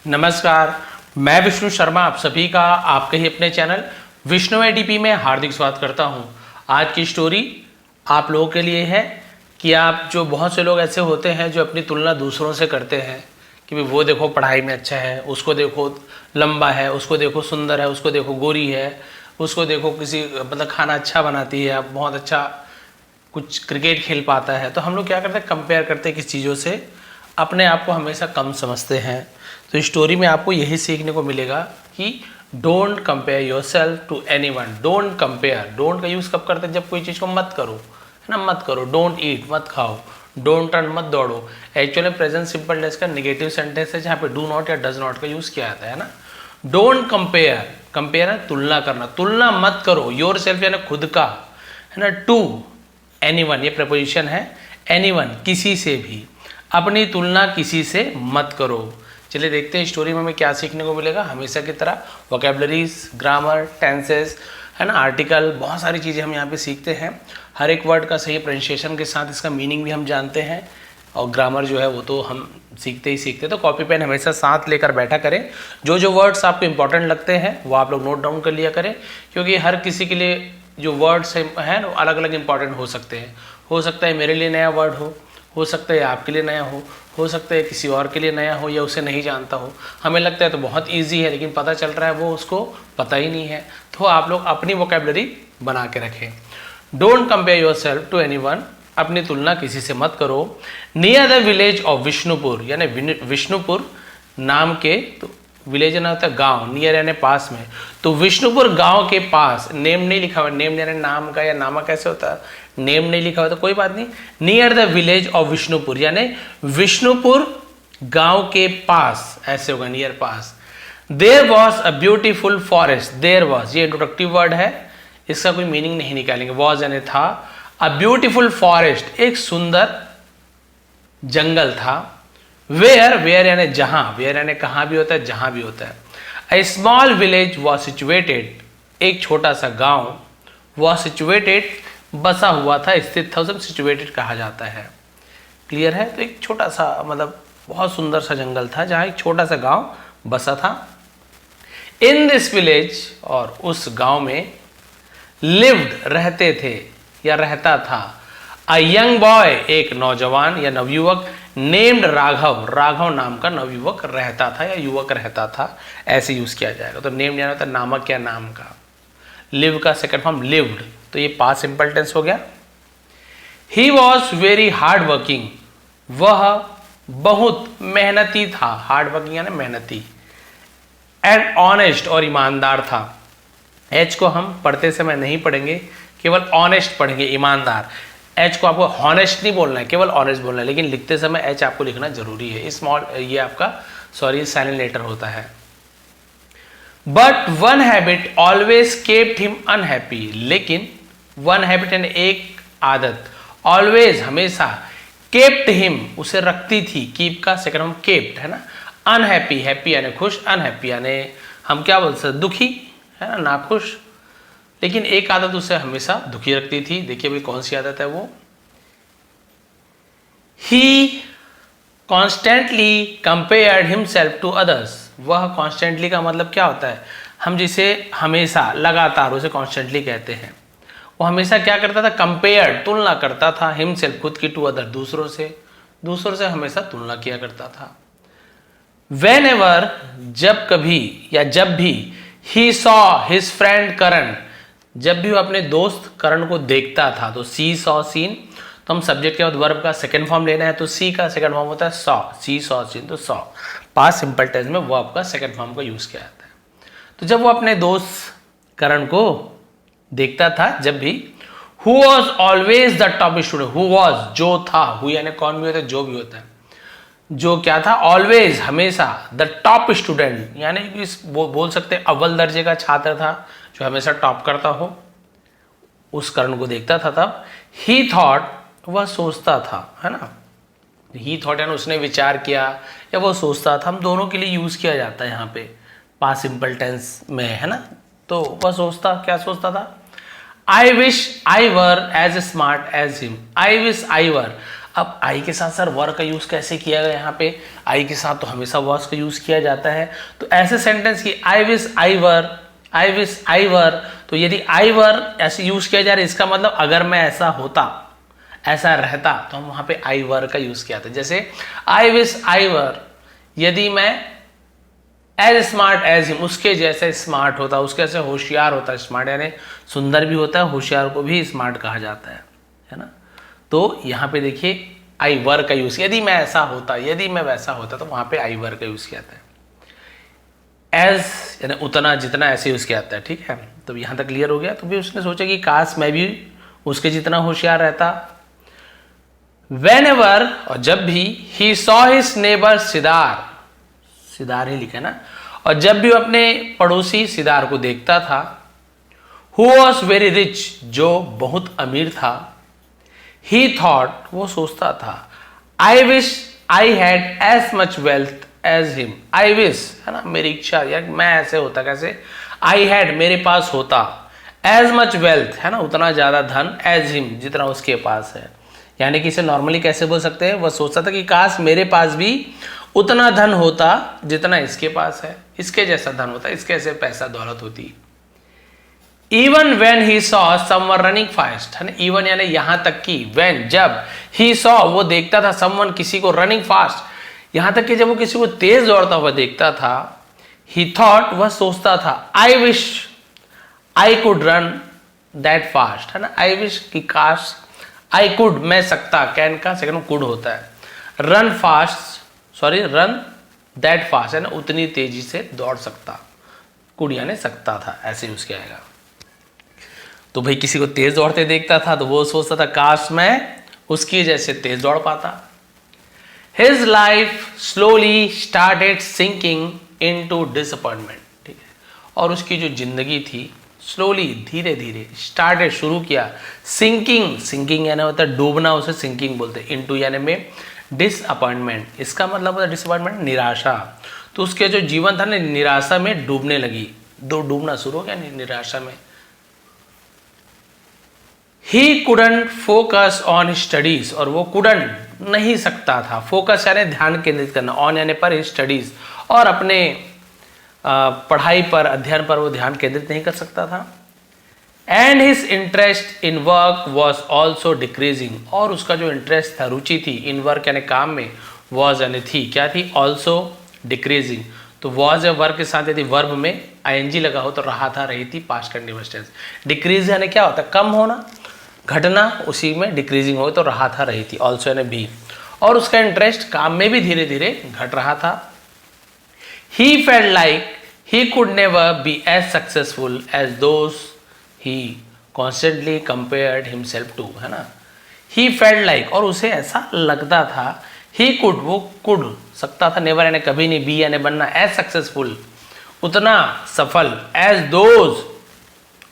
नमस्कार, मैं विष्णु शर्मा आप सभी का आपके ही अपने चैनल विष्णु एडीपी में हार्दिक स्वागत करता हूं। आज की स्टोरी आप लोगों के लिए है कि आप जो बहुत से लोग ऐसे होते हैं जो अपनी तुलना दूसरों से करते हैं कि भाई वो देखो पढ़ाई में अच्छा है, उसको देखो लंबा है, उसको देखो सुंदर है, उसको देखो गोरी है, उसको देखो किसी मतलब खाना अच्छा बनाती है, बहुत अच्छा कुछ क्रिकेट खेल पाता है। तो हम लोग क्या करते हैं, कंपेयर करते हैं किस चीज़ों से, अपने आप को हमेशा कम समझते हैं। तो स्टोरी में आपको यही सीखने को मिलेगा कि don't compare yourself to anyone. Don't compare, don't का यूज़ कब करते हैं, जब कोई चीज़ को मत करो, है ना, मत करो। डोंट ईट, मत खाओ। डोंट रन, मत दौड़ो। एक्चुअली प्रेजेंट सिंपल टेंस का नेगेटिव सेंटेंस है जहाँ पे डू नॉट या डज नॉट का यूज़ किया जाता है ना। डोंट कंपेयर, कंपेयर है तुलना करना, तुलना मत करो। योर सेल्फ यानी खुद का, है ना। टू एनीवन, ये प्रपोजिशन है। एनीवन, किसी से भी। अपनी तुलना किसी से मत करो। चलिए देखते हैं स्टोरी में हमें क्या सीखने को मिलेगा। हमेशा की तरह वोकैबुलरीज, ग्रामर, टेंसेस, है ना, आर्टिकल, बहुत सारी चीज़ें हम यहाँ पे सीखते हैं। हर एक वर्ड का सही प्रोनाउंसिएशन के साथ इसका मीनिंग भी हम जानते हैं, और ग्रामर जो है वो तो हम सीखते ही सीखते। तो कॉपी पेन हमेशा साथ लेकर बैठा करें। जो जो वर्ड्स आपको इंपॉर्टेंट लगते हैं वो आप लोग नोट डाउन कर लिया करें, क्योंकि हर किसी के लिए जो वर्ड्स हैं वो अलग अलग इंपॉर्टेंट हो सकते हैं। हो सकता है मेरे लिए नया वर्ड हो सकता है आपके लिए नया हो सकता है किसी और के लिए नया हो या उसे नहीं जानता हो। हमें लगता है तो बहुत इजी है, लेकिन पता चल रहा है वो उसको पता ही नहीं है। तो आप लोग अपनी वोकैबुलरी बना के रखें। Don't compare yourself to anyone, अपनी तुलना किसी से मत करो। Near the village of Vishnupur, यानी विष्णुपुर नाम के, तो विलेज ना होता है गाँव, नियर यानी पास में, तो विष्णुपुर गांव के पास। नेम नहीं लिखा हुआ, नेम यानी नाम का या नामा कैसे होता है, नेम नहीं लिखा हुआ तो कोई बात नहीं। Near the village of Vishnupur यानी विष्णुपुर गांव के पास, ऐसे होगा, नियर पास। There was a beautiful forest. There was, ये इंट्रोडक्टिव वर्ड है, इसका कोई मीनिंग नहीं निकालेंगे। वॉज यानी था, अ ब्यूटीफुल फॉरेस्ट, एक सुंदर जंगल था। वेयर, वेयर यानी जहां, वेयर यानी कहां भी होता है, जहां भी होता है। ए स्मॉल विलेज वॉज सिचुएटेड, एक छोटा सा गांव, वॉज सिचुएटेड, बसा हुआ था, स्थित था, उसे सिचुएटेड कहा जाता है। क्लियर है। तो एक छोटा सा मतलब बहुत सुंदर सा जंगल था जहां एक छोटा सा गांव बसा था। इन दिस विलेज, और उस गांव में, लिव्ड, रहते थे या रहता था, अ यंग बॉय, एक नौजवान या नवयुवक, नेम्ड राघव, राघव नाम का नवयुवक रहता था या युवक रहता था, ऐसे यूज किया जाएगा। तो नेम यानी होता है नामक या नाम का। लिव का सेकंड फॉर्म लिव्ड, तो ये पास्ट सिंपल टेंस हो गया। He was very hard working, वह बहुत मेहनती था। हार्ड वर्किंग यानी मेहनती। एंड ऑनेस्ट, और ईमानदार था। एच को हम पढ़ते समय नहीं पढ़ेंगे, केवल ऑनेस्ट पढ़ेंगे, ईमानदार। एच को आपको हॉनेस्ट नहीं बोलना है, केवल ऑनेस्ट बोलना है, लेकिन लिखते समय एच आपको लिखना जरूरी है। स्मॉल, ये आपका साइलेंट लेटर होता है। But one habit always kept him unhappy, लेकिन वन हैबिट यानी एक आदत, ऑलवेज हमेशा, केप्ट हिम उसे रखती थी, कीप का सेकंड फॉर्म केप्ट, है ना। अनहैप्पी, हैप्पी यानी खुश, अनहैप्पी यानी हम क्या बोल सकते, दुखी, है ना, नाखुश। लेकिन एक आदत उसे हमेशा दुखी रखती थी। देखिए भाई कौन सी आदत है वो। He constantly compared himself to others, वह कॉन्स्टेंटली का मतलब क्या होता है, हम जिसे हमेशा, लगातार, उसे कॉन्स्टेंटली कहते हैं। वो हमेशा क्या करता था, कंपेयर्ड, तुलना करता था, हिमसेल्फ खुद की, टू अदर दूसरों से, दूसरों से हमेशा तुलना किया करता था। वेन एवर, जब कभी या जब भी, ही सॉ हिज फ्रेंड करण, जब भी वो अपने दोस्त करण को देखता था, तो सी सॉ सीन, तो हम सब्जेक्ट के बाद वर्ब का सेकंड फॉर्म लेना है, तो सी का सेकंड फॉर्म होता है सॉ, सी सॉ सीन, तो सॉ पास्ट सिंपल टेंस में वर्ब का सेकंड फॉर्म का यूज किया जाता है। तो जब वो अपने दोस्त करण को देखता था, जब भी, who was always the top student, who was, जो था, हु यानी कौन भी होता है, जो भी होता है, जो क्या था, ऑलवेज हमेशा, द टॉप स्टूडेंट यानी इस बोल सकते हैं अव्वल दर्जे का छात्र था, जो हमेशा टॉप करता हो, उस करण को देखता था। तब ही थॉट, वह सोचता था, है ना। ही थॉट यानी उसने विचार किया या वो सोचता था, हम दोनों के लिए यूज किया जाता है यहाँ पे पास्ट सिंपल टेंस में, है ना। तो वह सोचता, क्या सोचता था, I wish I were as smart as him, I wish I were, अब आई के साथ सर वर का यूज़ कैसे किया गया यहाँ पे? आई के साथ तो हमेशा वॉज का यूज़ किया जाता है। तो ऐसे सेंटेंस की आई wish I were, I wish I वर, तो यदि आई वर ऐसे यूज़ किया जा रहा है, इसका मतलब अगर मैं ऐसा होता, ऐसा रहता, तो हम वहाँ पे आई वर का यूज़ किया था। जैसे आई विश आई वर, यदि मैं एज स्मार्ट एज हिम, उसके जैसे स्मार्ट होता, उसके जैसे होशियार होता। स्मार्ट यानी सुंदर भी होता है, होशियार को भी स्मार्ट कहा जाता है ना। तो यहाँ पे देखिए आई वर का यूज, यदि मैं ऐसा होता, यदि मैं वैसा होता, तो वहां पे आई वर का यूज किया जाता है। एज यानी उतना जितना, ऐसे यूज किया जाता है। ठीक है, तो यहाँ तक क्लियर हो गया। तो भी उसने सोचा कि काश मैं भी उसके जितना होशियार रहता। Whenever, और जब भी, he saw his neighbor Sidar, Sidar ही लिखा ना, और जब भी वो अपने पड़ोसी सिदार को देखता था, who was very rich, जो बहुत अमीर था, he thought, वो सोचता था, I wish I had as much wealth as him, I wish है ना, मेरी इच्छा, यार मैं ऐसे होता, कैसे? I had, मेरे पास होता, as much wealth है ना, उतना ज्यादा धन, as him, जितना उसके पास है। यानी कि इसे नॉर्मली कैसे बोल सकते हैं? वह सोचता था कि काश मेरे पास भी उतना धन होता जितना इसके पास है, इसके जैसा धन होता, इसके जैसे पैसा दौलत होती। Even when he saw someone running fast, है ना, इवन यानी यहां तक कि, वेन जब, ही सॉ वो देखता था, समवन किसी को, रनिंग फास्ट यहां तक कि जब वो किसी को तेज दौड़ता हुआ देखता था, ही थॉट वह सोचता था, I wish I could run that fast, है ना, आई विश कि काश, आई कुड मैं सकता, कैन का सेकंड कुड होता है, run fast, sorry run that fast है ना, उतनी तेजी से दौड़ सकता, कुड यानी सकता था, ऐसे यूज किया जाएगा। तो भाई किसी को तेज दौड़ते देखता था तो वो सोचता था काश मैं उसकी जैसे तेज दौड़ पाता। His life slowly started sinking into disappointment, ठीक है, और उसकी जो जिंदगी थी स्लोली, धीरे धीरे, स्टार्टेड शुरू किया, सिंकिंग, सिंकिंग यानी होता है डूबना, उसे सिंकिंग बोलते हैं, इनटू यानी में डिसअपॉइंटमेंट, इसका मतलब होता है डिसअपॉइंटमेंट, निराशा। तो उसके जो जीवन था ना, निराशा में डूबने लगी, डूबना शुरू हो गया निराशा में। He couldn't focus on studies, और वो कुडंट नहीं सकता था, फोकस यानी ध्यान केंद्रित करना, ऑन यानी पर स्टडीज, और अपने पढ़ाई पर, अध्ययन पर वो ध्यान केंद्रित नहीं कर सकता था। And his interest in work was also decreasing, और उसका जो इंटरेस्ट था, रुचि थी, इन वर्क यानी काम में, वॉज यानी थी, क्या थी, ऑल्सो डिक्रीजिंग। तो वॉज या वर्क के साथ यदि वर्ब में आईएनजी लगा हो तो रहा था, रही थी, पास्ट कंटीन्यूअस टेंस। डिक्रीज यानी क्या होता है? कम होना, घटना, उसी में डिक्रीजिंग हो तो रहा था, रही थी, ऑल्सो यानी भी। और उसका इंटरेस्ट काम में भी धीरे धीरे घट रहा था। He felt like he could never be as successful as those he constantly compared himself to, है ना। He felt like, और उसे ऐसा लगता था, he could, वो could सकता था, never यानी कभी नहीं, be यानी बनना, as successful उतना सफल, as those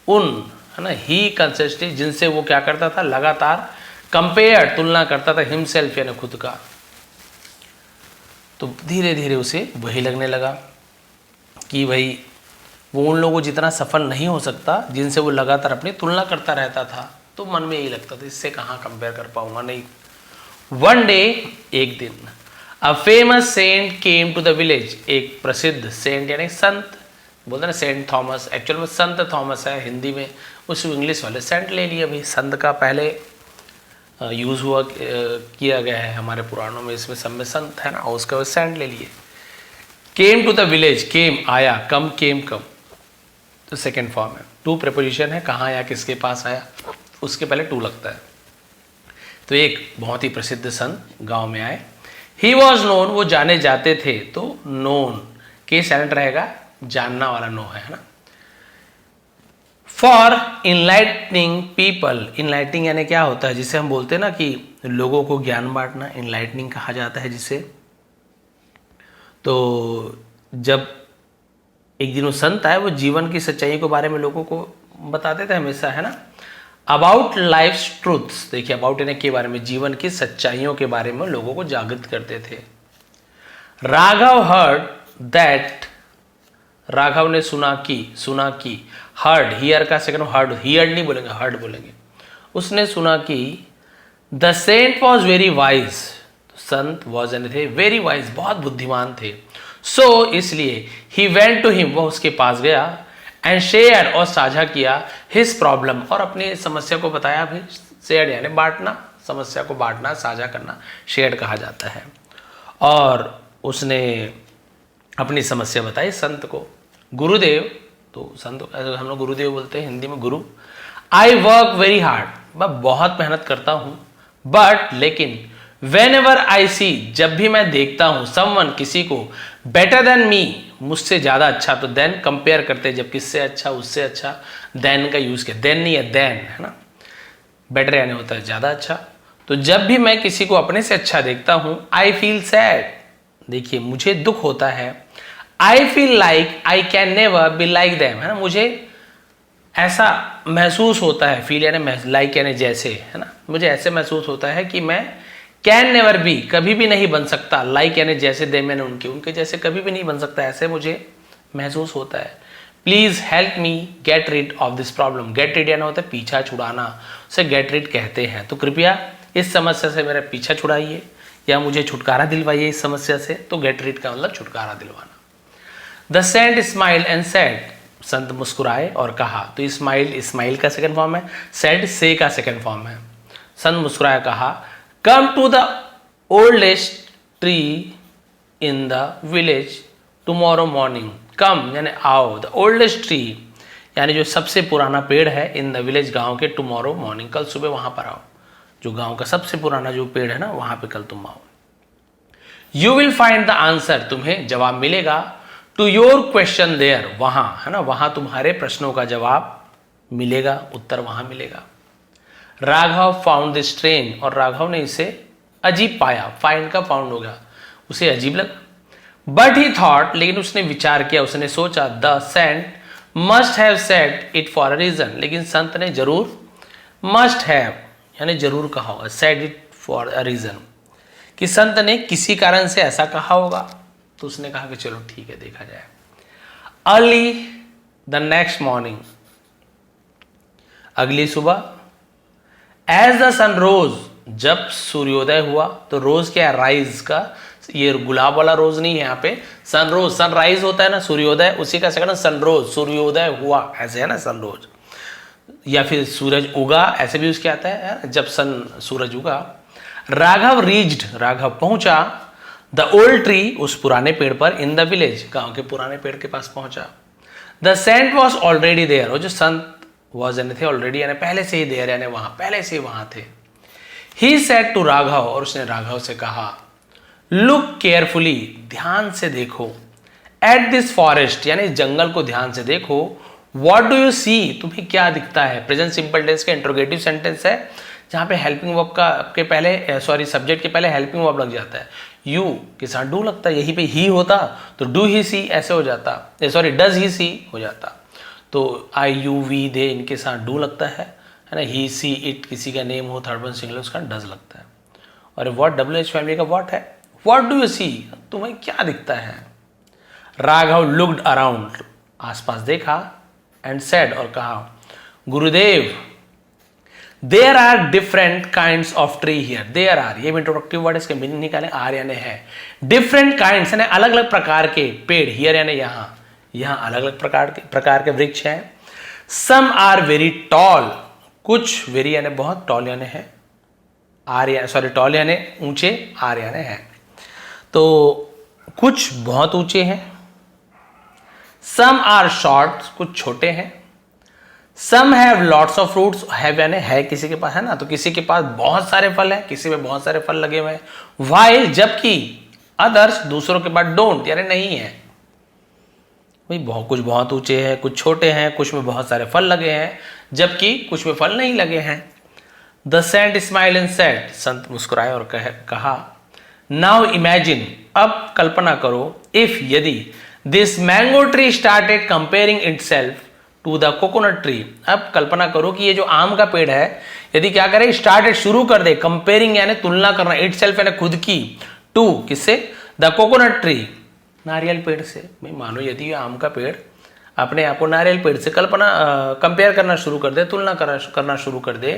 उन, है ना, he consistently जिनसे वो क्या करता था, लगातार, कंपेयर तुलना करता था, himself यानी खुद का। तो धीरे धीरे उसे वही लगने लगा कि भाई वो उन लोगों जितना सफल नहीं हो सकता जिनसे वो लगातार अपनी तुलना करता रहता था। तो मन में यही लगता था, इससे कहाँ कंपेयर कर पाऊंगा, नहीं। वन डे, एक दिन, a famous saint came to the village, एक प्रसिद्ध सेंट यानी संत, बोलते ना सेंट थॉमस, एक्चुअल में संत थॉमस है हिंदी में, उस इंग्लिश वाले सेंट ले लिया। भाई संत का पहले यूज हुआ किया गया है हमारे पुराणों में, इसमें सब में संत है ना, और उसका वो सेंट ले लिए। केम टू द विलेज, केम आया, कम केम कम, तो सेकेंड फॉर्म है, टू प्रेपोजिशन है, कहाँ आया, किसके पास आया, उसके पहले टू लगता है। तो एक बहुत ही प्रसिद्ध संत गांव में आए। ही वॉज नोन, वो जाने जाते थे, तो नोन के साइलेंट रहेगा, जानना वाला नो है ना। फॉर इनलाइटनिंग पीपल, इनलाइटनिंग यानी क्या होता है, जिसे हम बोलते हैं ना कि लोगों को ज्ञान बांटना, इनलाइटनिंग कहा जाता है जिसे। तो जब एक दिन वो संत आए, वो जीवन की सच्चाई के बारे में लोगों को बताते थे हमेशा, है ना। अबाउट लाइफ्स ट्रूथ्स, देखिए अबाउट यानी के बारे में, जीवन की सच्चाइयों के बारे में लोगों को जागृत करते थे। राघव हर्ड दैट, राघव ने सुना कि, हर्ड, हियर का सेकंड हर्ड, हियर नहीं बोलेंगे, हर्ड बोलेंगे। उसने सुना कि the saint was very wise, संत वॉज एन थे वेरी वाइज, बहुत बुद्धिमान थे। सो इसलिए ही वेंट टू हिम, वो उसके पास गया, एंड शेयर और साझा किया, हिज प्रॉब्लम और अपनी समस्या को बताया भी। शेयर यानी बांटना, समस्या को बांटना, साझा करना शेयर कहा जाता है। और उसने अपनी समस्या बताई संत को। गुरुदेव, तो संत हम लोग गुरुदेव बोलते हैं हिंदी में, गुरु। आई वर्क वेरी हार्ड, मैं बहुत मेहनत करता हूँ, बट लेकिन वेन एवर आई सी, जब भी मैं देखता हूँ, समवन किसी को, बेटर देन मी, मुझसे ज्यादा अच्छा, तो देन कंपेयर करते, जब किससे अच्छा उससे अच्छा, देन का यूज किया, देन नहीं है देन, है ना, बेटर यानी होता है ज्यादा अच्छा। तो जब भी मैं किसी को अपने से अच्छा देखता हूं, आई फील सैड, देखिए मुझे दुख होता है। I feel like I can never be like them, है ना, मुझे ऐसा महसूस होता है, फील यानी लाइक यानी जैसे, है ना, मुझे ऐसे महसूस होता है कि मैं कैन नेवर बी, कभी भी नहीं बन सकता, लाइक यानी जैसे दे, मैंने उनके जैसे कभी भी नहीं बन सकता, ऐसे मुझे महसूस होता है। Please help me get rid of this problem, get rid यानी होता है पीछा छुड़ाना, उसे गेट रिड कहते हैं। तो कृपया इस समस्या से मेरा पीछा छुड़ाइए या मुझे छुटकारा दिलवाइए इस समस्या से। तो गेट रिड का मतलब छुटकारा दिलवाना। The saint smile and said, संत मुस्कुराए और कहा। तो स्माइल, स्माइल का सेकंड फॉर्म है, सेड से का सेकंड फॉर्म है। संत मुस्कुराया कहा, come to the oldest tree in the village tomorrow morning, come यानी आओ, द ओल्डेस्ट ट्री यानी जो सबसे पुराना पेड़ है, इन द विलेज गांव के, टुमारो मॉर्निंग कल सुबह वहां पर आओ, जो गांव का सबसे पुराना जो पेड़ है ना, वहां पे कल तुम आओ। You will find the answer, तुम्हें जवाब मिलेगा, टू योर क्वेश्चन देयर, वहां, है ना, वहां तुम्हारे प्रश्नों का जवाब मिलेगा, उत्तर वहां मिलेगा। राघव फाउंड दिस स्ट्रेंज, और राघव ने इसे अजीब पाया, फाइंड का फाउंड होगा, उसे अजीब लगा। बट ही थॉट, लेकिन उसने विचार किया, उसने सोचा, the saint must have said it for a reason, लेकिन संत ने जरूर, मस्ट हैव यानी जरूर कहा होगा, said it for a reason, कि संत ने किसी कारण से ऐसा कहा होगा। तो उसने कहा कि चलो ठीक है, देखा जाए। अर्ली द नेक्स्ट मॉर्निंग, अगली सुबह, एज द सन रोज, जब सूर्योदय हुआ, तो रोज क्या है, राइज का, ये गुलाब वाला रोज नहीं है यहाँ पे, सनरोज, सनराइज होता है ना, सूर्योदय, उसी का सेकंड सनरोज, सूर्योदय हुआ, ऐसे है ना सनरोज, या फिर सूरज उगा, ऐसे भी उसके आता है जब सन सूरज उगा। राघव रीच्ड, राघव पहुंचा, द ओल्ड ट्री, उस पुराने पेड़ पर, इन द विलेज, गांव के पुराने पेड़ के पास पहुंचा। The saint was already there, और जो संत वॉज यानी थे ऑलरेडी यानी पहले से ही देयर यानी वहां, पहले से ही वहां थे। ही सेड टू राघव, और उसने राघव से कहा, लुक केयरफुली, ध्यान से देखो, एट दिस फॉरेस्ट यानी जंगल को ध्यान से देखो, व्हाट डू यू सी, तुम्हें क्या दिखता है। प्रेजेंट सिंपल टेंस का इंट्रोगेटिव सेंटेंस है, जहां पे हेल्पिंग वर्ब का के पहले, सॉरी सब्जेक्ट के पहले हेल्पिंग वर्ब लग जाता है, यू के साथ डू लगता है, यहीं पे ही होता तो डू ही सी ऐसे हो जाता, सॉरी डज ही सी हो जाता, तो आई यू वी दे इनके साथ डू लगता है ना, ही सी इट किसी का नेम हो, थर्ड पर्सन सिंगुलर, उसका डज लगता है। और व्हाट डब्ल्यू एच फैमिली का व्हाट है, व्हाट डू यू सी, तुम्हें क्या दिखता है। राघव लुक्ड अराउंड, आसपास देखा, एंड सेड और कहा, Gurudev, there are different kinds of tree here, there are, ये इंट्रोडक्टिव वर्ड, इसके मीनिंग निकालें, आर यानी है, डिफरेंट काइंड्स यानी अलग अलग प्रकार के पेड़, हियर यानी यहाँ, यहाँ अलग अलग प्रकार के वृक्ष हैं। सम आर वेरी टॉल, कुछ वेरी यानी बहुत, टॉल यानी है, आर यानी सॉरी टॉल यानी ऊंचे, आर यानी है, तो कुछ बहुत ऊंचे हैं। सम आर शॉर्ट, कुछ छोटे हैं। Some have lots of fruits, have यानी है किसी के पास, है ना, तो किसी के पास बहुत सारे फल है, किसी में बहुत सारे फल लगे हुए हैं। व्हाइल जबकि, अदर्स दूसरों के पास, डोंट यानी नहीं है, भाई कुछ बहुत ऊंचे हैं, कुछ छोटे हैं, कुछ में बहुत सारे फल लगे हैं, जबकि कुछ में फल नहीं लगे हैं। The saint smile and said, संत मुस्कुराए और कहा, नाउ इमेजिन, अब कल्पना करो, इफ यदि, this mango tree started comparing itself to the coconut tree, अब कल्पना करो कि ये जो आम का पेड़ है, यदि क्या करे, स्टार्टेड शुरू कर दे, कंपेयरिंग यानी तुलना करना, इटसेल्फ यानी खुद की, टू किससे, द कोकोनट ट्री, नारियल पेड़ से। भाई मानो यदि ये आम का पेड़ अपने आप को नारियल पेड़ से कंपेयर करना शुरू कर दे, तुलना करना शुरू कर दे,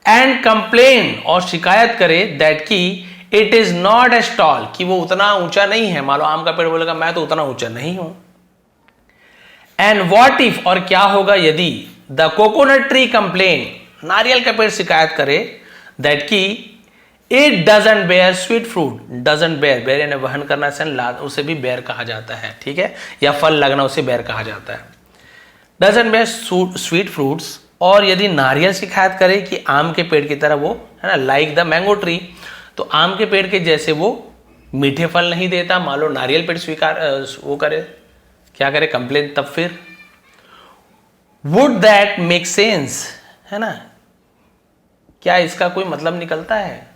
एंड कंप्लेन और शिकायत करे दैट की it is not as tall, कि वो उतना ऊंचा नहीं है। मान लो आम का पेड़ बोलेगा मैं तो उतना ऊंचा नहीं हूं। एंड व्हाट इफ, और क्या होगा यदि, द कोकोनट ट्री कंप्लेन, नारियल का पेड़ शिकायत करे दैट की it doesn't bear sweet fruit, doesn't bear, bear यानी वहन करना से उसे भी बेयर कहा जाता है, ठीक है, या फल लगना उसे बेयर कहा जाता है, डजंट बेयर स्वीट फ्रूट्स। और यदि नारियल शिकायत करे कि आम के पेड़ की तरह वो, है ना, लाइक द मैंगो ट्री, तो आम के पेड़ के जैसे वो मीठे फल नहीं देता, मान लो नारियल पेड़ स्वीकार वो करे, क्या करे, कंप्लेन, तब फिर वुड दैट मेक सेंस, है ना, क्या इसका कोई मतलब निकलता है,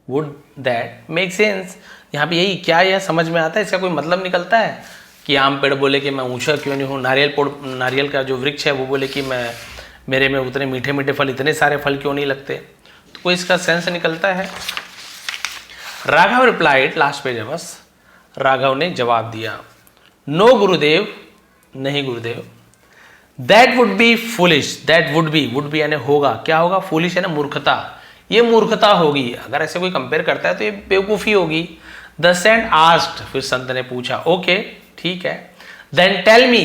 वुड दैट मेक सेंस, यहां पे यही, क्या यह समझ में आता है, इसका कोई मतलब निकलता है कि आम पेड़ बोले कि मैं ऊंचा क्यों नहीं हूं, नारियल का जो वृक्ष है वो बोले कि मैं, मेरे में उतने मीठे मीठे फल, इतने सारे फल क्यों नहीं लगते, तो कोई इसका सेंस निकलता है। राघव रिप्लाइड, लास्ट पेज है बस, राघव ने जवाब दिया, नो गुरुदेव, नहीं गुरुदेव, that would be foolish, that would be यानी होगा, क्या होगा, फुलिश यानी मूर्खता, ये मूर्खता होगी, अगर ऐसे कोई कंपेयर करता है तो ये बेवकूफी होगी। द सेंट आस्क्ड, फिर संत ने पूछा, ओके ठीक है, देन टेल मी,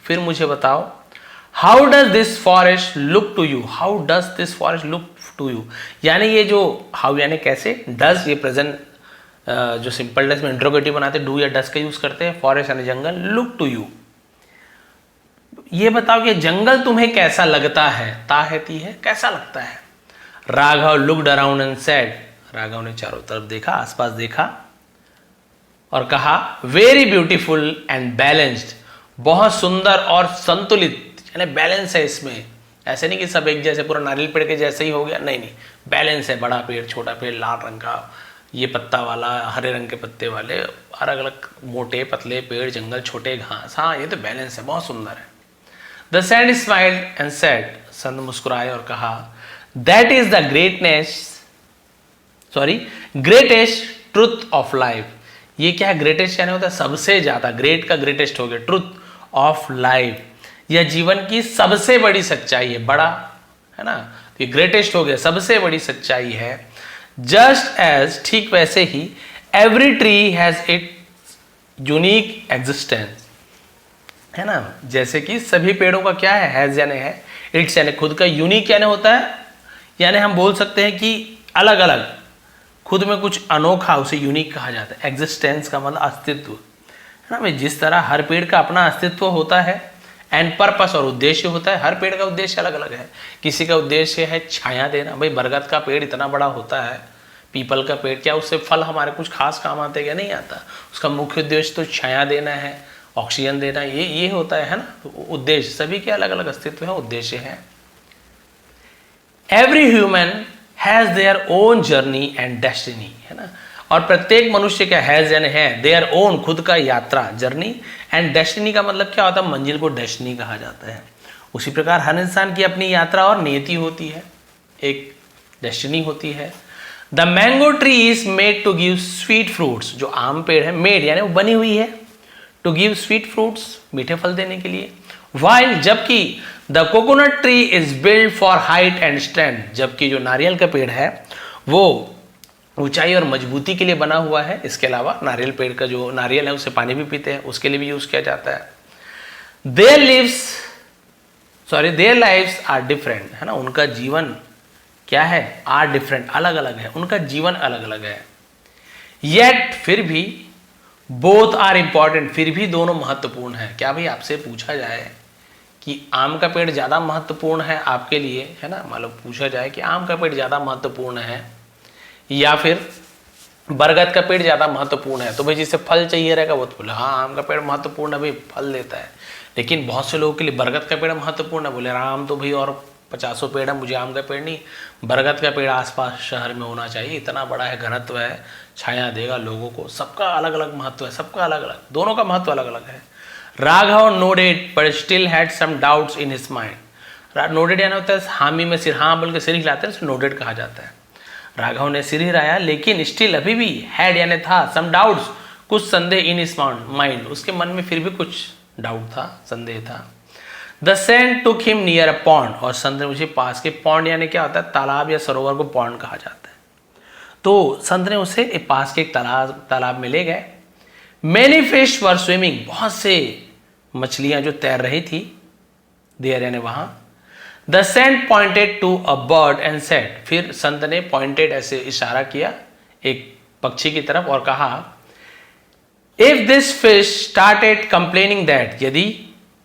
फिर मुझे बताओ, how does this forest look to you, how does this forest look to you, यानी ये जो हाउ यानी कैसे, डज ये प्रेजेंट जो सिंपल टेंस में इंट्रोगेटिव बनाते डू या डज का यूज करते हैं, फॉरेस्ट यानी जंगल, लुक टू यू, ये बताओ कि जंगल तुम्हें कैसा लगता है, ताहती है, कैसा लगता है। Raghav looked around and said, Raghav ने चारों तरफ देखा, आसपास देखा और कहा, वेरी ब्यूटीफुल एंड बैलेंस्ड, बहुत सुंदर और संतुलित, यानी बैलेंस है इसमें, ऐसे नहीं कि सब एक जैसे पूरा नारियल पेड़ के जैसे ही हो गया, नहीं नहीं, बैलेंस है, बड़ा पेड़, छोटा पेड़, लाल रंग का, ये पत्ता वाला, हरे रंग के पत्ते वाले, अलग अलग मोटे पतले पेड़, जंगल, छोटे घास, हाँ ये तो बैलेंस है, बहुत सुंदर है। The saint smiled and said, संत मुस्कुराए और कहा, that is the greatest truth of life, ये क्या है, ग्रेटेस्ट यानी होता है सबसे ज्यादा, ग्रेट का ग्रेटेस्ट हो गया, ट्रुथ ऑफ लाइफ, यह जीवन की सबसे बड़ी सच्चाई है, बड़ा है ना, तो ये ग्रेटेस्ट हो गया, सबसे बड़ी सच्चाई है। जस्ट एज, ठीक वैसे ही, every tree has its unique existence, है ना, जैसे कि सभी पेड़ों का क्या है, हैज यानी है, इट्स यानी खुद का, यूनिक यानी होता है, यानी हम बोल सकते हैं कि अलग अलग, खुद में कुछ अनोखा, उसे यूनिक कहा जाता है। एग्जिस्टेंस का मतलब अस्तित्व, है ना भाई, जिस तरह हर पेड़ का अपना अस्तित्व होता है, एंड पर्पस और उद्देश्य होता है, हर पेड़ का उद्देश्य अलग अलग है, किसी का उद्देश्य है छाया देना, भाई बरगद का पेड़ इतना बड़ा होता है, पीपल का पेड़, क्या उससे फल हमारे कुछ खास काम आते हैं क्या, नहीं आता, उसका मुख्य उद्देश्य तो छाया देना है, ऑक्सीजन देना, ये होता है ना, तो उद्देश्य, सभी के अलग अलग अस्तित्व है, उद्देश्य है। Every human has their own journey and destiny, है ना, और प्रत्येक मनुष्य का हैज यानी है, देयर ओन खुद का यात्रा, जर्नी, एंड डेस्टिनी का मतलब क्या होता है, मंजिल को डेस्टिनी कहा जाता है। उसी प्रकार हर इंसान की अपनी यात्रा और नियति होती है, एक डेस्टिनी होती है। The mango tree is made to give sweet fruits, जो आम पेड़ है, मेड यानी वो बनी हुई है, टू गिव स्वीट फ्रूट्स, मीठे फल देने के लिए। वाइल, जबकि the coconut tree is build for height and strength, जबकि जो नारियल का पेड़ है वो ऊंचाई और मजबूती के लिए बना हुआ है। इसके अलावा नारियल पेड़ का जो नारियल है उससे पानी भी पीते हैं, उसके लिए भी यूज किया जाता है। देयर लाइव्स आर डिफरेंट, है ना, उनका जीवन क्या है, आर डिफरेंट, अलग अलग है, उनका जीवन अलग अलग है। येट, फिर भी, बोथ आर इंपॉर्टेंट, फिर भी दोनों महत्वपूर्ण है। क्या भाई आपसे पूछा जाए कि आम का पेड़ ज्यादा महत्वपूर्ण है आपके लिए, है ना, मतलब पूछा जाए कि आम का पेड़ ज्यादा महत्वपूर्ण है या फिर बरगद का पेड़ ज्यादा महत्वपूर्ण है, तो भाई जिसे फल चाहिए रहेगा वो तो बोले हाँ आम का पेड़ महत्वपूर्ण है, भाई फल देता है। लेकिन बहुत से लोगों के लिए बरगद का पेड़ महत्वपूर्ण है, बोले आम तो भाई और 50 पेड़ है, मुझे आम का पेड़ नहीं, बरगद का पेड़ आसपास शहर में होना चाहिए, इतना बड़ा है, घनत्व है, छाया देगा लोगों को। सबका अलग अलग महत्व है, सबका अलग अलग, दोनों का महत्व अलग अलग है। Raghav nodded but still had some doubts in his mind. Nodded यानी होता है हामी में सिर, हाँ बोल के सिर हिलाते हैं, उसे नोडेड कहा जाता है। राघव ने सिर हिलाया, लेकिन स्टिल अभी भी, हैड यानी था, सम डाउट्स, कुछ संदेह, इन हिज माइंड, उसके मन में फिर भी कुछ डाउट था, संदेह था। The saint took him near a pond, और संत ने मुझे पास के, पॉन्ड यानी क्या होता है, तालाब या सरोवर को पॉन्ड कहा जाता है। तो संत ने उसे पास के एक तालाब में ले गए। मेनी फिश वर स्विमिंग, बहुत से मछलियां जो तैर रही थी, देयर यानी वहां। The saint pointed to a bird and said, फिर संत ने पॉइंटेड ऐसे इशारा किया एक पक्षी की तरफ और कहा, if this fish started complaining that, यदि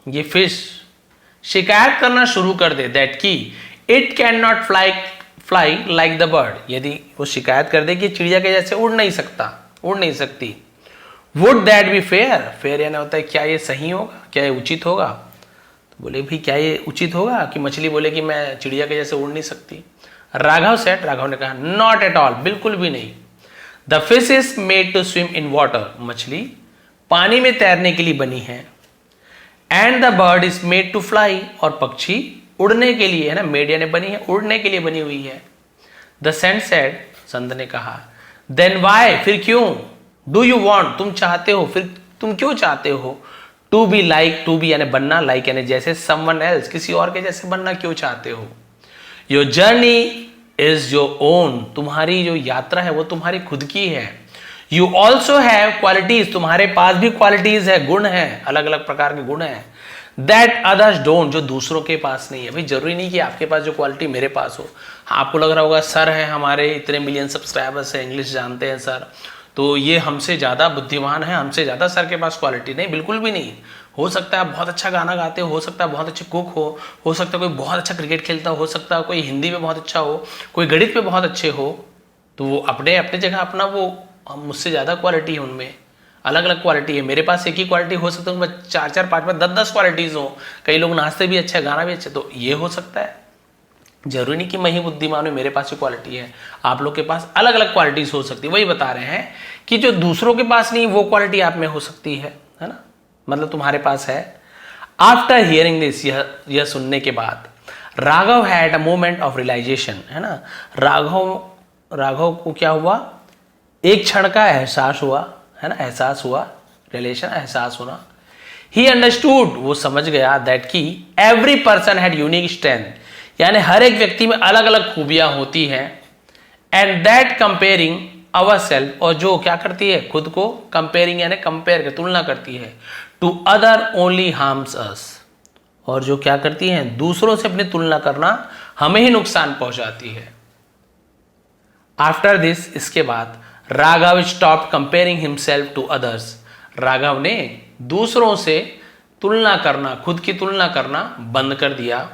ये फिश शिकायत करना शुरू कर दे, दैट की it can not fly like the bird, यदि वो शिकायत कर दे कि चिड़िया के जैसे उड़ नहीं सकती, would that be fair, fair यानी होता है क्या ये सही होगा, क्या ये उचित होगा। तो बोले भी क्या ये उचित होगा कि मछली बोले कि मैं चिड़िया के जैसे उड़ नहीं सकती। राघव ने कहा, नॉट एट ऑल, बिल्कुल भी नहीं। The fish is made to swim in water, मछली पानी में तैरने के लिए बनी है। And the bird is made to fly, और पक्षी उड़ने के लिए है ना, मेड यानी बनी है, उड़ने के लिए बनी हुई है। द सेंट सेड, संत ने कहा, देन वाई, फिर क्यों, डू यू वॉन्ट, तुम चाहते हो, फिर तुम क्यों चाहते हो, to be like, to be यानी बनना, लाइक यानी जैसे, समवन एल्स, किसी और के जैसे बनना क्यों चाहते हो। Your journey is your own, तुम्हारी जो यात्रा है वो तुम्हारी खुद की है। यू ऑल्सो हैव क्वालिटीज, तुम्हारे पास भी क्वालिटीज है, गुण है, अलग अलग प्रकार के गुण है। दैट अदर्स डोंट, जो दूसरों के पास नहीं है। भाई जरूरी नहीं कि आपके पास जो क्वालिटी मेरे पास हो। हाँ, आपको लग रहा होगा सर है हमारे इतने मिलियन सब्सक्राइबर्स है, इंग्लिश जानते हैं सर, तो ये हमसे ज़्यादा बुद्धिमान है, हमसे ज़्यादा सर के पास क्वालिटी नहीं, बिल्कुल भी नहीं। हो सकता है आप बहुत अच्छा गाना गाते हो सकता है बहुत अच्छे कुक हो सकता है कोई बहुत अच्छा क्रिकेट खेलता हो सकता है कोई हिंदी में बहुत अच्छा हो, कोई गणित में बहुत अच्छे हो, तो वो अपने अपने जगह अपना वो मुझसे ज़्यादा क्वालिटी है, उनमें अलग अलग क्वालिटी है। मेरे पास एक ही क्वालिटी हो सकता है, उनमें 4-4, 5-5, 10-10 क्वालिटीज़ हो। कई लोग नाचते भी अच्छे, गाना भी अच्छा, तो ये हो सकता है। जरूरी नहीं कि मैं ही बुद्धिमान हूँ, मेरे पास ही क्वालिटी है, आप लोग के पास अलग अलग क्वालिटीज हो सकती है। वही बता रहे हैं कि जो दूसरों के पास नहीं वो क्वालिटी आप में हो सकती है ना, मतलब तुम्हारे पास है। आफ्टर हियरिंग दिस, यह सुनने के बाद, Raghav had a moment of realization, है ना। राघव को क्या हुआ, एक क्षण का एहसास हुआ, है ना, एहसास हुआ, रिलेशन एहसास होना। ही अंडरस्टूड, वो समझ गया, दैट की every person had unique strength, यानी हर एक व्यक्ति में अलग अलग खूबियां होती हैं। And that comparing our self, और जो क्या करती है, खुद को कंपेयरिंग यानी कंपेयर कर, तुलना करती है, टू अदर ओनली हार्म्स अस, और जो क्या करती है, दूसरों से अपनी तुलना करना हमें ही नुकसान पहुंचाती है। आफ्टर दिस, इसके बाद, Raghav stop comparing himself to others, Raghav ने दूसरों से तुलना करना, खुद की तुलना करना बंद कर दिया।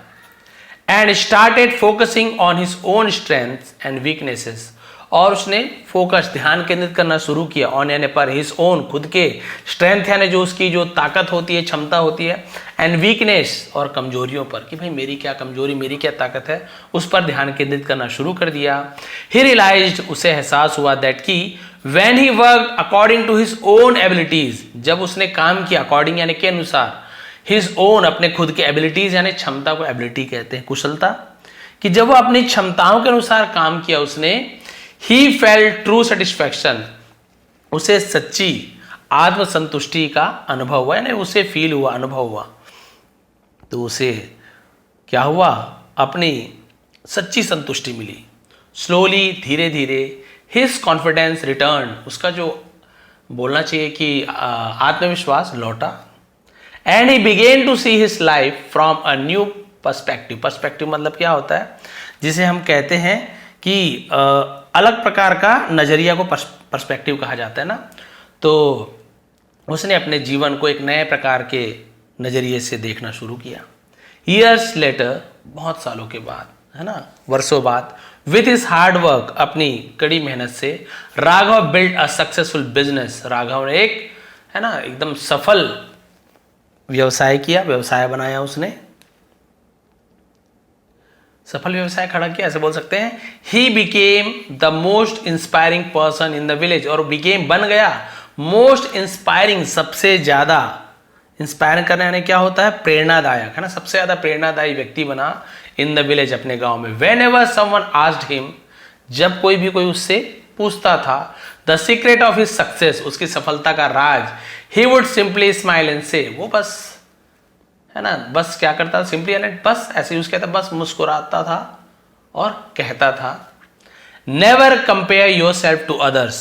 And started focusing on his own strengths and weaknesses, और उसने फोकस, ध्यान केंद्रित करना शुरू किया, ऑन यानी पर, हिज ओन, खुद के, स्ट्रेंथ यानी जो उसकी जो ताकत होती है, क्षमता होती है, एंड वीकनेस, और कमजोरियों पर, कि भाई मेरी क्या कमजोरी, मेरी क्या ताकत है, उस पर ध्यान केंद्रित करना शुरू कर दिया। ही रियलाइज्ड, उसे एहसास हुआ, दैट की when he worked according to his own abilities, जब उसने काम किया अकॉर्डिंग यानी के अनुसार, हिज ओन, अपने खुद के एबिलिटीज यानी क्षमता को एबिलिटी कहते हैं, कुशलता, कि जब वो अपनी क्षमताओं के अनुसार काम किया उसने, ही फेल्ट ट्रू सेटिस्फैक्शन, उसे सच्ची आत्मसंतुष्टि का अनुभव हुआ, यानी उसे फील हुआ, अनुभव हुआ, तो उसे क्या हुआ, अपनी सच्ची संतुष्टि मिली। स्लोली, धीरे धीरे, हिज कॉन्फिडेंस रिटर्न, उसका जो बोलना चाहिए कि आत्मविश्वास लौटा। And he began to see his life from a new perspective, perspective मतलब क्या होता है, जिसे हम कहते हैं कि अलग प्रकार का नजरिया को पर्सपेक्टिव कहा जाता है ना। तो उसने अपने जीवन को एक नए प्रकार के नजरिए से देखना शुरू किया। ईयर्स लेटर, बहुत सालों के बाद, है ना, वर्षों बाद, विथ हिज हार्ड वर्क, अपनी कड़ी मेहनत से, Raghav build a successful business, Raghav ने एक, है ना, एकदम सफल व्यवसाय किया, व्यवसाय बनाया उसने, सफल व्यवसाय खड़ा किया, ऐसे बोल सकते हैं। He became the most inspiring person in the village, और बिकेम, बन गया, मोस्ट इंस्पायरिंग, सबसे ज्यादा इंस्पायर करने यानी क्या होता है, प्रेरणादायक, है ना, सबसे ज्यादा प्रेरणादायी व्यक्ति बना इन द विलेज, अपने गांव में। Whenever someone asked him, जब कोई उससे पूछता था, the secret of his success, उसकी सफलता का राज, he would simply smile and say, वो बस, है ना, बस क्या करता था, सिंपली एंड बस ऐसे यूज किया था, बस मुस्कुराता था और कहता था never compare yourself to others,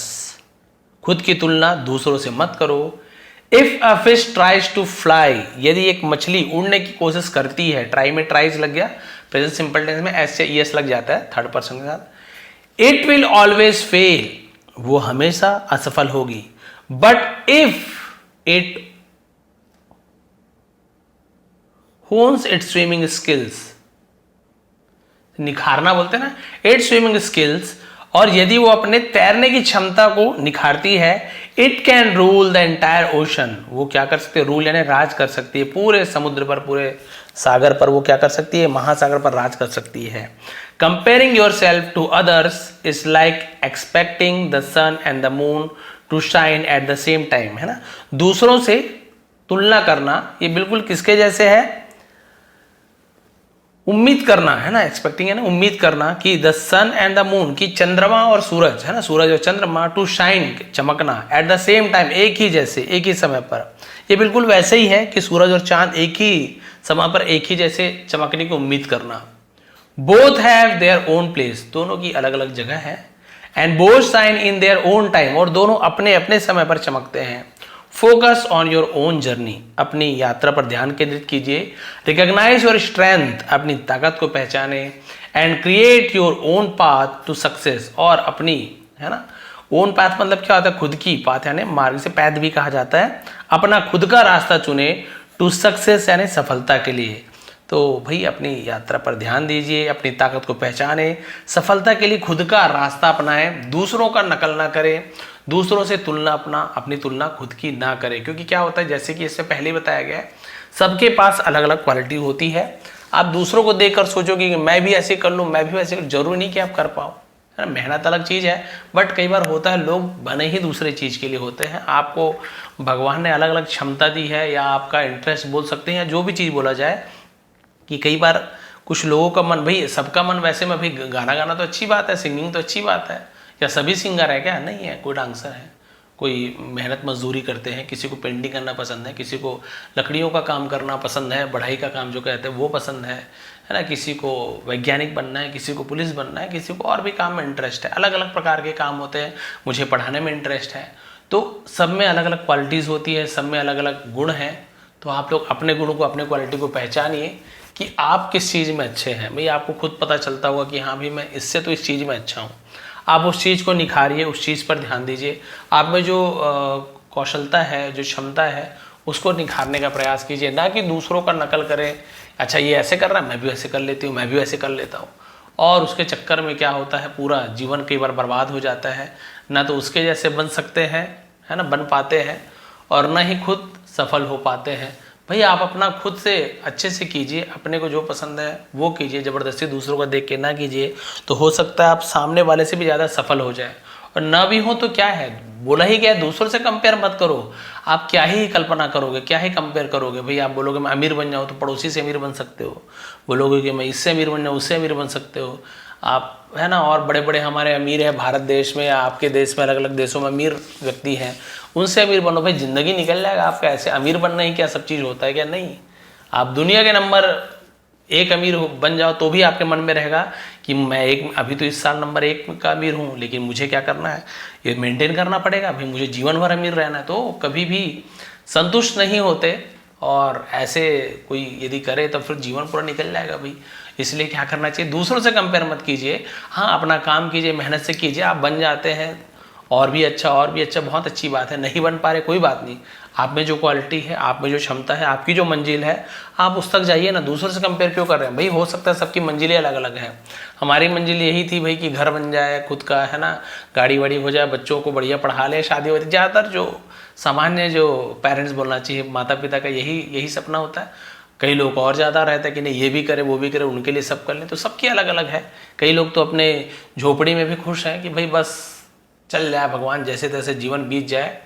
खुद की तुलना दूसरों से मत करो। If a fish tries to fly, यदि एक मछली उड़ने की कोशिश करती है, ट्राई में ट्राइज लग गया, प्रेजेंट सिंपल टेंस में एस से ईएस लग जाता है थर्ड पर्सन के साथ। इट विल ऑलवेज फेल, वो हमेशा असफल होगी। But if it hones its swimming skills, निखारना बोलते हैं ना, इट्स स्विमिंग स्किल्स, और यदि वो अपने तैरने की क्षमता को निखारती है, it can rule the entire ocean, वो क्या कर सकती है, रूल यानी राज कर सकती है पूरे समुद्र पर, पूरे सागर पर वो क्या कर सकती है, महासागर पर राज कर सकती है। Comparing yourself to others is like expecting the sun and the moon to shine at the same time, है ना। दूसरों से तुलना करना ये बिल्कुल किसके जैसे है, उम्मीद करना, है ना, एक्सपेक्टिंग है ना, उम्मीद करना कि the sun and the moon, की चंद्रमा और सूरज, है ना, सूरज और चंद्रमा, टू शाइन चमकना, एट द सेम टाइम एक ही जैसे, एक ही समय पर। ये बिल्कुल वैसे ही है कि सूरज और चांद एक ही समय पर एक ही जैसे चमकने की उम्मीद करना। Both have their own place, दोनों की अलग अलग जगह है। And both shine in their own time, और दोनों अपने अपने समय पर चमकते हैं। Focus on your own journey, अपनी यात्रा पर ध्यान केंद्रित कीजिए। रिकॉग्नाइज योर स्ट्रेंथ, अपनी ताकत को पहचाने। And create your own path to success, और अपनी, है ना, ओन पाथ मतलब क्या होता है, खुद की, पाथ यानी मार्ग से पैथ भी कहा जाता है, अपना खुद का रास्ता चुने, टू सक्सेस यानी सफलता के लिए। तो भाई अपनी यात्रा पर ध्यान दीजिए, अपनी ताकत को पहचाने, सफलता के लिए खुद का रास्ता अपनाएं, दूसरों का नकल ना करें, दूसरों से तुलना अपनी तुलना खुद की ना करें। क्योंकि क्या होता है, जैसे कि इससे पहले बताया गया है, सबके पास अलग अलग क्वालिटी होती है। आप दूसरों को देखकर सोचोगे कि मैं भी ऐसे कर लूँ, मैं भी ऐसे, जरूरी नहीं कि आप कर पाओ, है ना। मेहनत अलग चीज़ है, बट कई बार होता है लोग बने ही दूसरे चीज़ के लिए होते हैं। आपको भगवान ने अलग अलग क्षमता दी है, या आपका इंटरेस्ट बोल सकते हैं, या जो भी चीज़ बोला जाए, कि कई बार कुछ लोगों का मन, भाई सबका मन वैसे में, भाई गाना गाना तो अच्छी बात है, सिंगिंग तो अच्छी बात है, या सभी सिंगर है क्या, नहीं है, कोई डांसर है, कोई मेहनत मजदूरी करते हैं, किसी को पेंटिंग करना पसंद है, किसी को लकड़ियों का काम करना पसंद है, बढ़ाई का काम जो कहते हैं वो पसंद है ना, किसी को वैज्ञानिक बनना है, किसी को पुलिस बनना है, किसी को और भी काम में इंटरेस्ट है, अलग अलग प्रकार के काम होते हैं। मुझे पढ़ाने में इंटरेस्ट है, तो सब में अलग अलग क्वालिटीज़ होती है, सब में अलग अलग गुण हैं। तो आप लोग अपने गुणों को, अपने क्वालिटी को पहचानिए कि आप किस चीज़ में अच्छे हैं। भाई आपको खुद पता चलता होगा कि हाँ भाई मैं इससे तो इस चीज़ में अच्छा हूँ, आप उस चीज़ को निखारिए, उस चीज़ पर ध्यान दीजिए। आप में जो कौशलता है, जो क्षमता है, उसको निखारने का प्रयास कीजिए, ना कि दूसरों का नकल करें। अच्छा ये ऐसे कर रहा है, मैं भी ऐसे कर लेती हूँ, मैं भी ऐसे कर लेता हूँ, और उसके चक्कर में क्या होता है, पूरा जीवन कई बार बर्बाद हो जाता है। ना तो उसके जैसे बन सकते हैं, है ना, बन पाते हैं, और ना ही खुद सफल हो पाते हैं। भाई आप अपना खुद से अच्छे से कीजिए, अपने को जो पसंद है वो कीजिए, ज़बरदस्ती दूसरों का देख के ना कीजिए। तो हो सकता है आप सामने वाले से भी ज़्यादा सफल हो जाए, और ना भी हो तो क्या है, बोला ही क्या है, दूसरों से कंपेयर मत करो। आप क्या ही कल्पना करोगे, क्या ही कंपेयर करोगे। भाई आप बोलोगे मैं अमीर बन जाऊँ, तो पड़ोसी से अमीर बन सकते हो, बोलोगे कि मैं इससे अमीर बन जाऊँ, उससे अमीर बन सकते हो आप, है ना। और बड़े बड़े हमारे अमीर हैं भारत देश में, या आपके देश में, अलग अलग देशों में अमीर व्यक्ति हैं, उनसे अमीर बनो। भाई ज़िंदगी निकल जाएगा आपका। ऐसे अमीर बनना ही क्या सब चीज़ होता है क्या, नहीं। आप दुनिया के नंबर 1 अमीर बन जाओ तो भी आपके मन में रहेगा कि मैं अभी तो इस साल नंबर 1 का अमीर हूँ, लेकिन मुझे क्या करना है, ये मेंटेन करना पड़ेगा, भाई मुझे जीवन भर अमीर रहना है। तो कभी भी संतुष्ट नहीं होते, और ऐसे कोई यदि करे तो फिर जीवन पूरा निकल जाएगा भाई। इसलिए क्या करना चाहिए, दूसरों से कंपेयर मत कीजिए। हाँ अपना काम कीजिए, मेहनत से कीजिए, आप बन जाते हैं और भी अच्छा, और भी अच्छा, बहुत अच्छी बात है। नहीं बन पा रहे कोई बात नहीं, आप में जो क्वालिटी है, आप में जो क्षमता है, आपकी जो मंजिल है, आप उस तक जाइए ना। दूसरों से कंपेयर क्यों कर रहे हैं भाई, हो सकता है सबकी मंजिलें अलग अलग हैं। हमारी मंजिल यही थी भाई कि घर बन जाए खुद का, है ना, गाड़ी वाड़ी हो जाए, बच्चों को बढ़िया पढ़ा ले, शादी वादी, ज़्यादातर जो सामान्य जो पेरेंट्स बोलना चाहिए, माता पिता का यही सपना होता है। कई लोग और ज़्यादा रहता है कि नहीं ये भी करे वो भी करे, उनके लिए सब कर लें। तो सबकी अलग अलग है। कई लोग तो अपने झोपड़ी में भी खुश हैं कि भाई बस चल जाए, भगवान जैसे तैसे जीवन बीत जाए।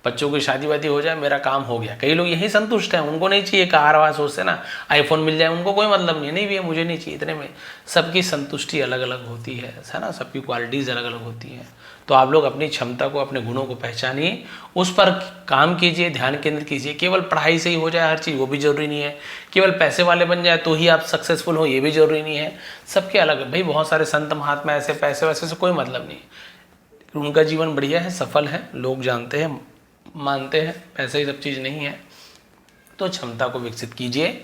बच्चों की शादी वादी हो जाए, मेरा काम हो गया। कई लोग यही संतुष्ट हैं, उनको नहीं चाहिए कार वार, सोचते ना आईफोन मिल जाए, उनको कोई मतलब नहीं भैया मुझे नहीं चाहिए इतने में। सबकी संतुष्टि अलग अलग होती है ना, सबकी क्वालिटीज़ अलग अलग होती हैं। तो आप लोग अपनी क्षमता को, अपने गुणों को पहचानिए, उस पर काम कीजिए, ध्यान केंद्रित कीजिए। केवल पढ़ाई से ही हो जाए हर चीज़, वो भी जरूरी नहीं है। केवल पैसे वाले बन जाए तो ही आप सक्सेसफुल हो, ये भी जरूरी नहीं है। सबके अलग भाई, बहुत सारे संत महात्मा ऐसे, पैसे वैसे से कोई मतलब नहीं, उनका जीवन बढ़िया है, सफल है, लोग जानते हैं, मानते हैं। पैसे ही सब चीज़ नहीं है। तो क्षमता को विकसित कीजिए,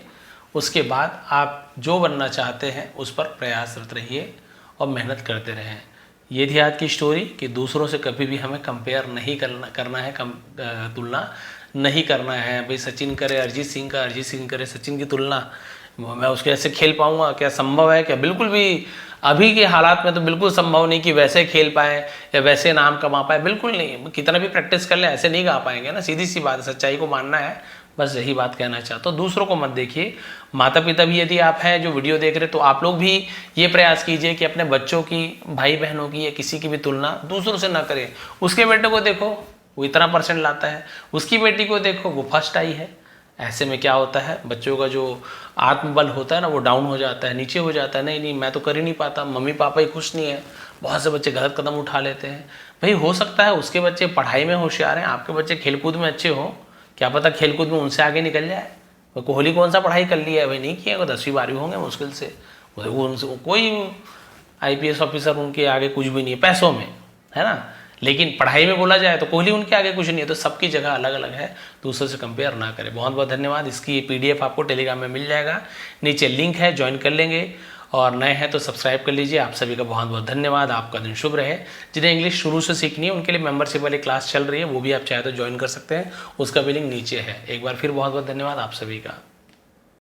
उसके बाद आप जो बनना चाहते हैं उस पर प्रयासरत रहिए और मेहनत करते रहें। ये थी आज की स्टोरी कि दूसरों से कभी भी हमें कंपेयर नहीं करना है, तुलना नहीं करना है। भाई सचिन करे अरिजीत सिंह का, अरिजीत सिंह करे सचिन की तुलना, मैं उसके ऐसे खेल पाऊंगा क्या? संभव है क्या? बिल्कुल भी अभी के हालात में तो बिल्कुल संभव नहीं कि वैसे खेल पाए या वैसे नाम कमा पाए, बिल्कुल नहीं। कितना भी प्रैक्टिस कर ले ऐसे नहीं गा पाएंगे ना, सीधी सी बात है, सच्चाई को मानना है, बस यही बात कहना चाहता हूँ। दूसरों को मत देखिए, माता पिता भी यदि आप हैं जो वीडियो देख रहे तो आप लोग भी ये प्रयास कीजिए कि अपने बच्चों की, भाई बहनों की या किसी की भी तुलना दूसरों से ना करें। उसके बेटे को देखो वो इतना परसेंट लाता है, उसकी बेटी को देखो वो फर्स्ट आई है। ऐसे में क्या होता है, बच्चों का जो आत्मबल होता है ना वो डाउन हो जाता है, नीचे हो जाता है। नहीं मैं तो कर ही नहीं पाता, मम्मी पापा ही खुश नहीं है। बहुत से बच्चे गलत कदम उठा लेते हैं। भाई हो सकता है उसके बच्चे पढ़ाई में होशियार हैं, आपके बच्चे खेलकूद में अच्छे हो, क्या पता खेलकूद में उनसे आगे निकल जाए। कोहली कौन सा पढ़ाई कर लिया है भाई? नहीं किया, 10वीं 12वीं होंगे मुश्किल से। उनसे कोई IPS ऑफिसर उनके आगे कुछ भी नहीं है पैसों में, है ना। लेकिन पढ़ाई में बोला जाए तो कोहली उनके आगे कुछ नहीं है। तो सबकी जगह अलग अलग है, दूसरे से कंपेयर ना करें। बहुत बहुत धन्यवाद। इसकी PDF आपको टेलीग्राम में मिल जाएगा, नीचे लिंक है, ज्वाइन कर लेंगे। और नए हैं तो सब्सक्राइब कर लीजिए। आप सभी का बहुत बहुत धन्यवाद। आपका दिन शुभ रहे। जिन्हें इंग्लिश शुरू से सीखनी है उनके लिए मेंबरशिप वाली क्लास चल रही है, वो भी आप चाहे तो ज्वाइन कर सकते हैं, उसका भी लिंक नीचे है। एक बार फिर बहुत बहुत धन्यवाद आप सभी का।